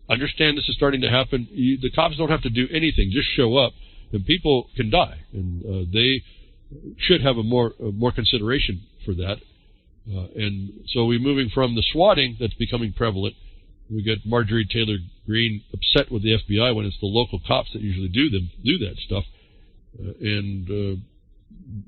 understand this is starting to happen. The cops don't have to do anything; just show up, and people can die, and they should have a more consideration for that. And so we're moving from the swatting that's becoming prevalent. We get Marjorie Taylor Greene upset with the FBI when it's the local cops that usually do that stuff, and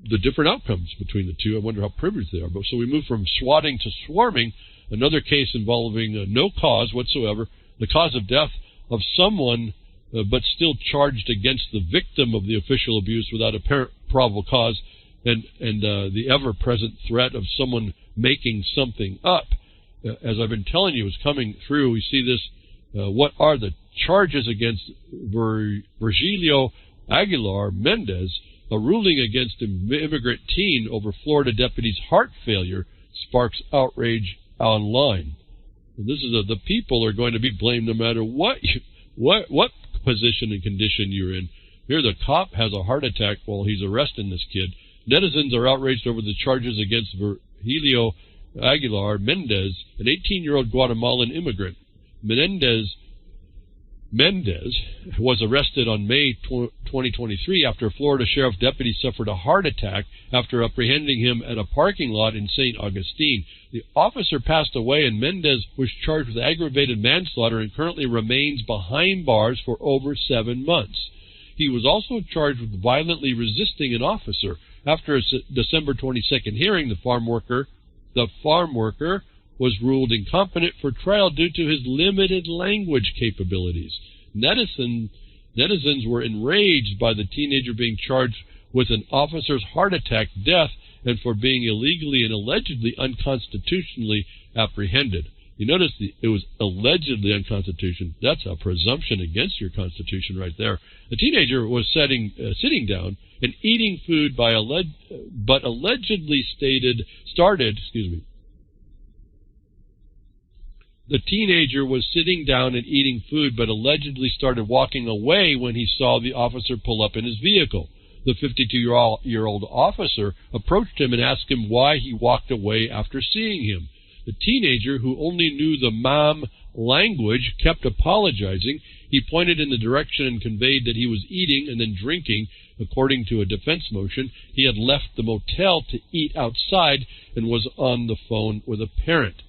the different outcomes between the two. I wonder how privileged they are. But so we move from swatting to swarming. Another case involving no cause whatsoever, the cause of death of someone, but still charged against the victim of the official abuse without apparent probable cause, and the ever-present threat of someone making something up. As I've been telling you, is coming through. We see this. What are the charges against Virgilio Aguilar Mendez? A ruling against an immigrant teen over Florida deputy's heart failure sparks outrage online. And this is the people are going to be blamed no matter what position and condition you're in. Here, the cop has a heart attack while he's arresting this kid. Netizens are outraged over the charges against Virgilio Aguilar Mendez, an 18-year-old Guatemalan immigrant. Mendez was arrested on May 2023 after a Florida sheriff deputy suffered a heart attack after apprehending him at a parking lot in St. Augustine. The officer passed away, and Mendez was charged with aggravated manslaughter and currently remains behind bars for over 7 months. He was also charged with violently resisting an officer. After a December 22nd hearing, the farm worker was ruled incompetent for trial due to his limited language capabilities. Netizens were enraged by the teenager being charged with an officer's heart attack death and for being illegally and allegedly unconstitutionally apprehended. You notice it was allegedly unconstitutional. That's a presumption against your constitution right there. The teenager was sitting down and eating food but allegedly started. The teenager was sitting down and eating food, but allegedly started walking away when he saw the officer pull up in his vehicle. The 52-year-old officer approached him and asked him why he walked away after seeing him. The teenager, who only knew the Mam language, kept apologizing. He pointed in the direction and conveyed that he was eating and then drinking. According to a defense motion, he had left the motel to eat outside and was on the phone with a parent.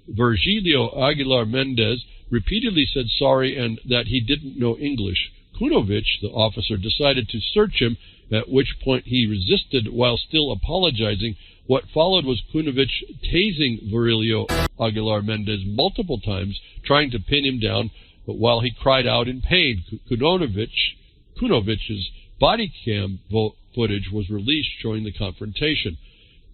Virgilio Aguilar Mendez repeatedly said sorry and that he didn't know English. Kunovich, the officer, decided to search him, at which point he resisted while still apologizing. What followed was Kunovich tasing Virgilio Aguilar Mendez multiple times, trying to pin him down, but while he cried out in pain. Kunovich's body cam footage was released showing the confrontation.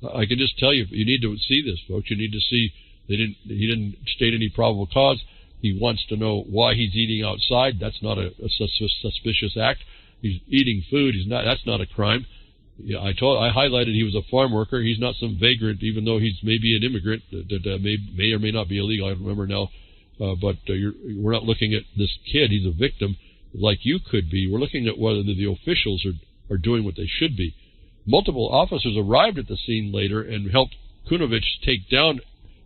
I can just tell you, you need to see this, folks. You need to see he didn't state any probable cause. He wants to know why he's eating outside. That's not a suspicious act. He's eating food. That's not a crime. Yeah, I highlighted he was a farm worker. He's not some vagrant, even though he's maybe an immigrant that may or may not be illegal. I don't remember now. But we're not looking at this kid. He's a victim, like you could be. We're looking at whether the officials are doing what they should be. Multiple officers arrived at the scene later and helped Kunovich take down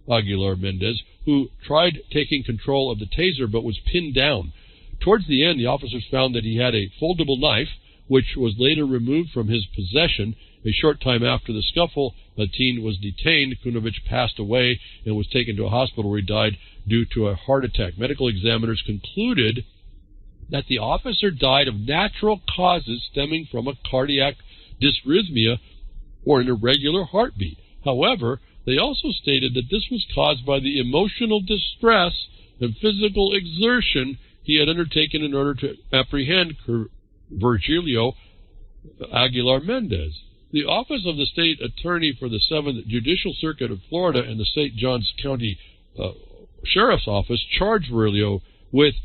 Aguilar Mendez, who tried taking control of the taser but was pinned down. Towards the end, the officers found that he had a foldable knife, which was later removed from his possession. A short time after the scuffle, a teen was detained. Kunovich passed away and was taken to a hospital where he died due to a heart attack. Medical examiners concluded that the officer died of natural causes stemming from a cardiac dysrhythmia or an irregular heartbeat. However, they also stated that this was caused by the emotional distress and physical exertion he had undertaken in order to apprehend Virgilio Aguilar Mendez. The Office of the State Attorney for the 7th Judicial Circuit of Florida and the St. Johns County Sheriff's Office charged Virgilio with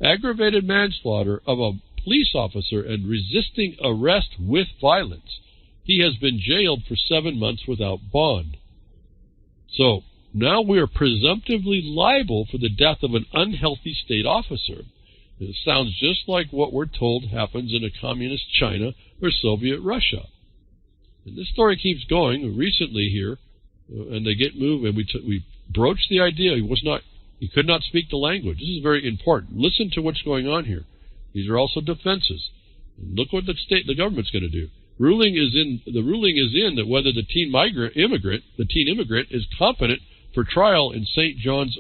aggravated manslaughter of a police officer and resisting arrest with violence. He has been jailed for 7 months without bond. So now we are presumptively liable for the death of an unhealthy state officer. It sounds just like what we're told happens in a communist China or Soviet Russia. And this story keeps going. Recently here, and they get moved, and we broached the idea. He was not He could not speak the language. This is very important. Listen to what's going on here. These are also defenses. Look what the government's going to do. The ruling is in that whether the teen immigrant is competent for trial in St. John's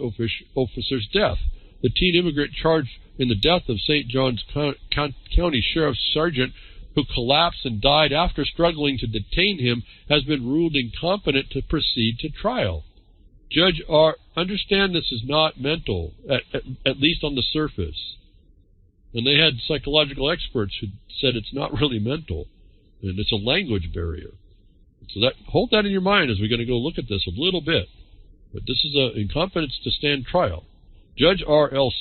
officer's death. The teen immigrant charged in the death of St. John's County Sheriff's Sergeant, who collapsed and died after struggling to detain him, has been ruled incompetent to proceed to trial. Judge R, understand this is not mental, at least on the surface. And they had psychological experts who said it's not really mental, and it's a language barrier. So hold that in your mind as we're going to go look at this a little bit. But this is an incompetence to stand trial. Judge R.L.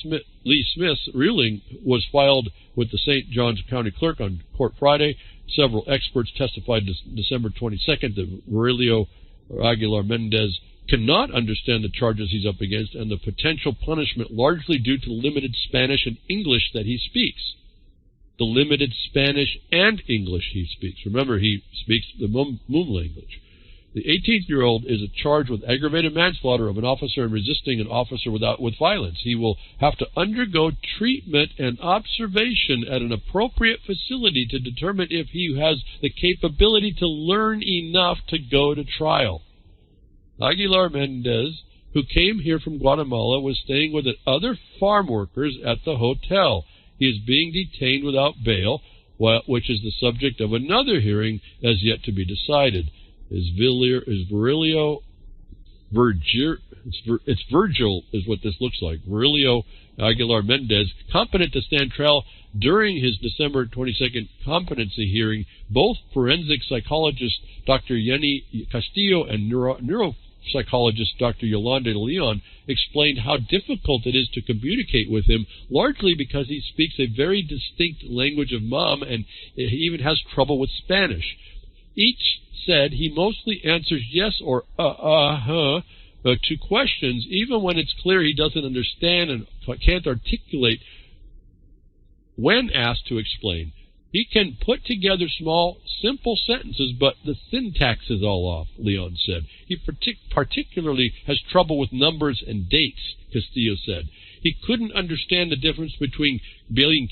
Lee Smith's ruling was filed with the St. John's County Clerk on court Friday. Several experts testified December 22nd that Virilio Aguilar Mendez cannot understand the charges he's up against and the potential punishment largely due to the limited Spanish and English that he speaks. The limited Spanish and English he speaks. Remember, he speaks the Moon language. The 18-year-old is charged with aggravated manslaughter of an officer and resisting an officer with violence. He will have to undergo treatment and observation at an appropriate facility to determine if he has the capability to learn enough to go to trial. Aguilar Mendez, who came here from Guatemala, was staying with other farm workers at the hotel. He is being detained without bail, which is the subject of another hearing as yet to be decided. It's Virgil is what this looks like. Virilio Aguilar Mendez, competent to stand trial during his December 22nd competency hearing. Both forensic psychologist Dr. Yenny Castillo and neuropsychologist Dr. Yolanda Leon explained how difficult it is to communicate with him, largely because he speaks a very distinct language of Mom and he even has trouble with Spanish. Each said he mostly answers yes or to questions, even when it's clear he doesn't understand and can't articulate when asked to explain. He can put together small, simple sentences, but the syntax is all off, Leon said. He particularly has trouble with numbers and dates, Castillo said. He couldn't understand the difference between being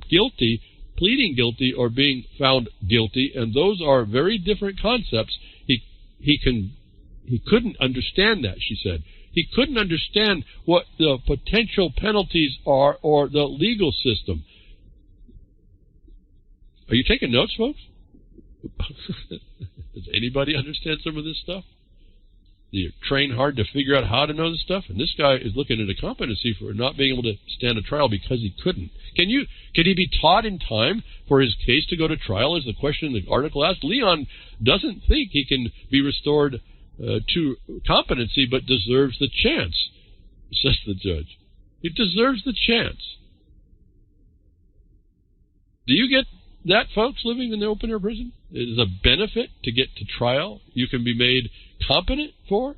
guilty, pleading guilty, or being found guilty, and those are very different concepts. He couldn't understand that, she said. He couldn't understand what the potential penalties are or the legal system. Are you taking notes, folks? Does anybody understand some of this stuff? You train hard to figure out how to know this stuff, and this guy is looking at a competency for not being able to stand a trial because he couldn't. Could he be taught in time for his case to go to trial, is the question the article asked. Leon doesn't think he can be restored to competency, but deserves the chance, says the judge. He deserves the chance. Do you get that, folks, living in the open-air prison? It is a benefit to get to trial. You can be made competent for,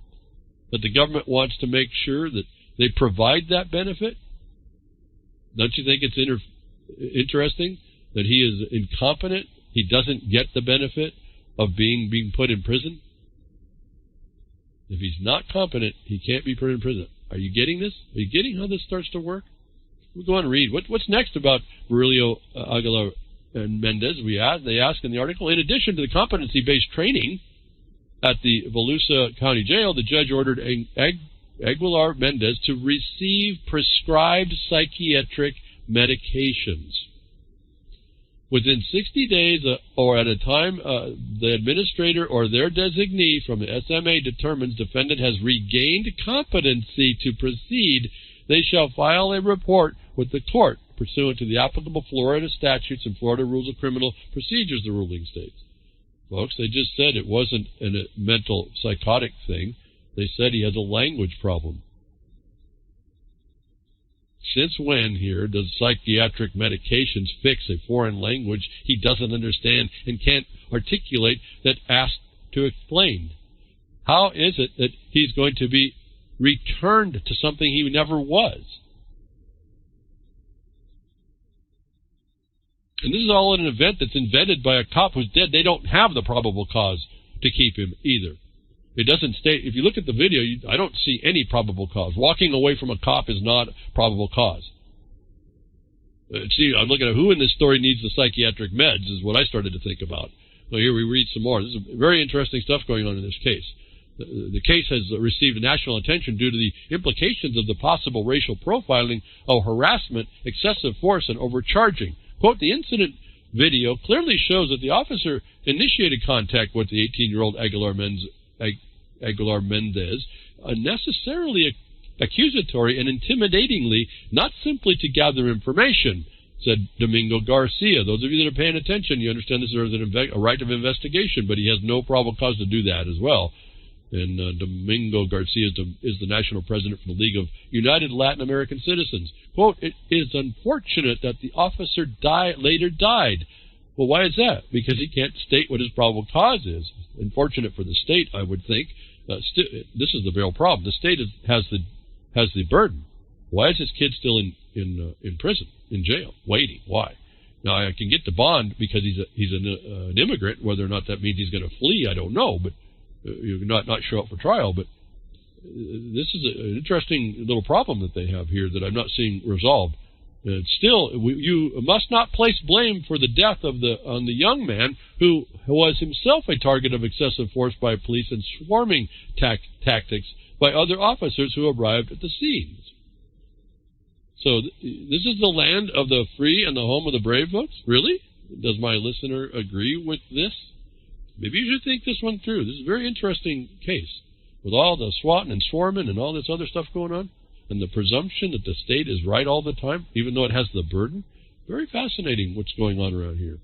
but the government wants to make sure that they provide that benefit. Don't you think it's interesting that he is incompetent? He doesn't get the benefit of being put in prison? If he's not competent, he can't be put in prison. Are you getting this? Are you getting how this starts to work? We'll go on and read. What's next about Virilio Aguilar and Mendez? They ask in the article, in addition to the competency-based training at the Volusia County Jail, the judge ordered Aguilar Mendez to receive prescribed psychiatric medications. Within 60 days or at a time the administrator or their designee from the SMA determines defendant has regained competency to proceed, they shall file a report with the court pursuant to the applicable Florida statutes and Florida rules of criminal procedures, the ruling states. Folks, they just said it wasn't a mental psychotic thing. They said he has a language problem. Since when here does psychiatric medications fix a foreign language he doesn't understand and can't articulate that asked to explain? How is it that he's going to be returned to something he never was? And this is all in an event that's invented by a cop who's dead. They don't have the probable cause to keep him either. It doesn't state, if you look at the video, I don't see any probable cause. Walking away from a cop is not probable cause. See, I'm looking at who in this story needs the psychiatric meds is what I started to think about. Well, here we read some more. This is very interesting stuff going on in this case. The case has received national attention due to the implications of the possible racial profiling of harassment, excessive force, and overcharging. Quote, the incident video clearly shows that the officer initiated contact with the 18-year-old Aguilar Mendez, unnecessarily accusatory and intimidatingly, not simply to gather information, said Domingo Garcia. Those of you that are paying attention, you understand this is a right of investigation, but he has no probable cause to do that as well. And Domingo Garcia is the national president for the League of United Latin American Citizens. Quote, it is unfortunate that the officer later died. Well, why is that? Because he can't state what his probable cause is. Unfortunate for the state, I would think. This is the real problem. The state has the burden. Why is this kid still in prison, in jail, waiting? Why? Now, I can get the bond because he's an immigrant. Whether or not that means he's going to flee, I don't know. But not show up for trial. But this is an interesting little problem that they have here that I'm not seeing resolved. Still, you must not place blame for the death on the young man who was himself a target of excessive force by police and swarming tactics by other officers who arrived at the scenes. So this is the land of the free and the home of the brave, folks? Really? Does my listener agree with this? Maybe you should think this one through. This is a very interesting case with all the swatting and swarming and all this other stuff going on, and the presumption that the state is right all the time, even though it has the burden. Very fascinating what's going on around here.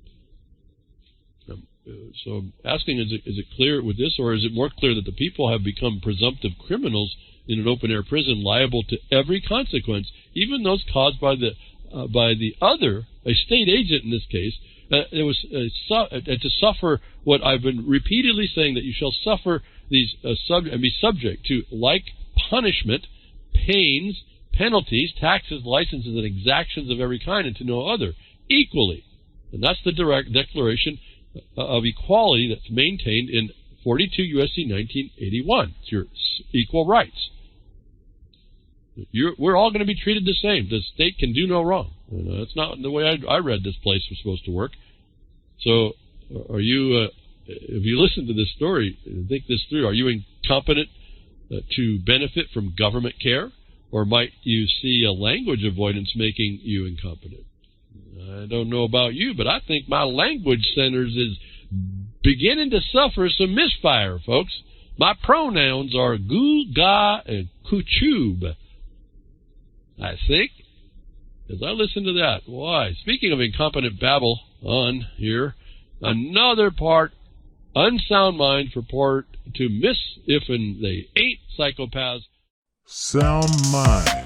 So I'm asking, is it clear with this, or is it more clear that the people have become presumptive criminals in an open-air prison, liable to every consequence, even those caused by the other, a state agent in this case? It was to suffer what I've been repeatedly saying, that you shall suffer these and be subject to like punishment, pains, penalties, taxes, licenses, and exactions of every kind, and to no other equally. And that's the direct declaration of equality that's maintained in 42 U.S.C. 1981. It's your equal rights. We're all going to be treated the same. The state can do no wrong. That's not the way I read this place was supposed to work. So, are you? If you listen to this story, think this through. Are you incompetent to benefit from government care, or might you see a language avoidance making you incompetent? I don't know about you, but I think my language centers is beginning to suffer some misfire, folks. My pronouns are goo, ga, and kuchube. I think, as I listen to that. Why? Speaking of incompetent babble on here, another part, unsound mind for part to miss if and they ain't psychopaths. Sound mind.